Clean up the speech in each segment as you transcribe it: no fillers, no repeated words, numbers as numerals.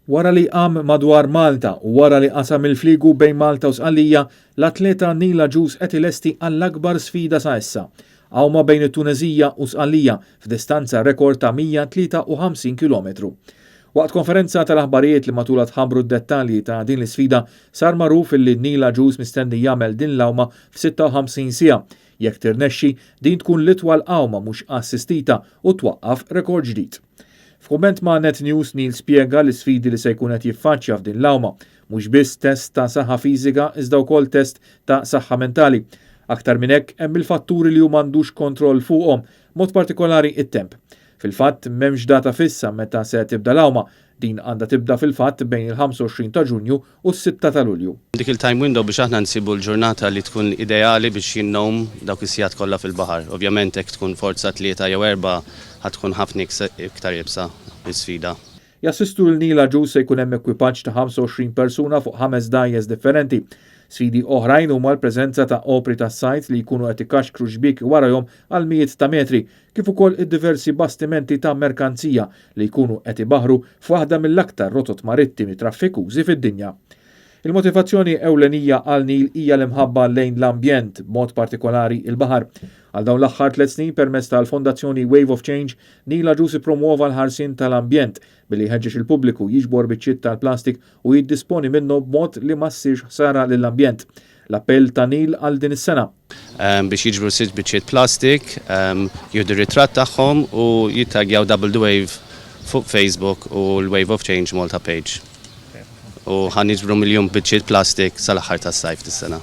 Wara li qam madwar Malta u wara li qasam il-fliegu bejn Malta u Sqallija, l-atleta Neil Agius qed ilesti għall-akbar sfida sa issa. Għawma bejn it-Tunezija u Sqallija f'distanza rekord ta' 153 km. Waqt konferenza tal-aħbarijiet li matula tħabbru d-dettalji ta' din l-sfida sar magħruf li Neil Agius mistenni jagħmel din l-awma f'56 siegħa. Jekk tirnexxi din tkun l-itwal qawma mhux assistita u twaqqaf rekord ġdid. F'kumment ma' Net News Neil spjega l-sfidi li se jkun qed jiffaċċja f'din l-awma, mhux biss test ta' saħħa fiżika iżda wkoll test ta' saħħa mentali. Aktar minn hekk hemm il-fatturi li hu m'għandux kontroll fuqhom, mod partikolari it-temp. Fil-fatt m'hemmx data fissa meta se tibda l-awma, din għandha tibda fil-fatt bejn il-25 ta' Ġunju u s-6 ta' Lulju. Dik il-time window biex aħna nsibu l-ġurnata li tkun ideali biex jinnhom dawk is-sigħat kollha fil-baħar. Ovvjament hekk tkun forza 3 jew 4 ħatkun ħafna iktar jibsa l-sfida. Jassistu l-Neil Agius se jkun hemm ekwipaġġ ta' 25 persuna fuq 5 dajjes differenti. Sfidi oħrajn huma l-preżenza ta' opri tas-sajt li jkunu qed ikaxkru xbik warahom għal mijiet ta' metri, kif ukoll id-diversi bastimenti ta' merkanzija li jkunu qed ibaħru f'waħda mill-aktar rotot marittimi traffikużi fid-dinja. Il-motivazzjoni ewlenija għal Neil hija l-imħabba lejn l-ambjent, b'mod partikolari il-baħar. Għal dawn l-aħħar 3 snin permezz tal-Fondazzjoni Wave of Change, Neil Agius ippromuova l-ħarsien tal-ambjent billi jħeġġeġ il-pubbliku jiġbor biċċiet tal-plastik u jiddisponi minnu b'mod li ma ssirx ħsara lill-ambjent. L-appell ta' Neil għal din is-sena. Biex jiġbru sitt biċċiet plastik, jieħdu ritratt tagħhom u jittagjaw Double the Wave fuq Facebook u l-Wave of Change Malta page. U ħan jiġbru miljon biċċiet plastik sal-aħħar tas-sajf dis-sena.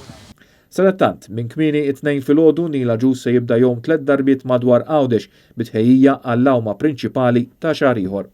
Sadattant, minn kmieni it-2 filgħodu Neil Agius se jibda jom 3 darbiet madwar Għawdex bitħejjija għall-awma prinċipali ta' xahar ieħor.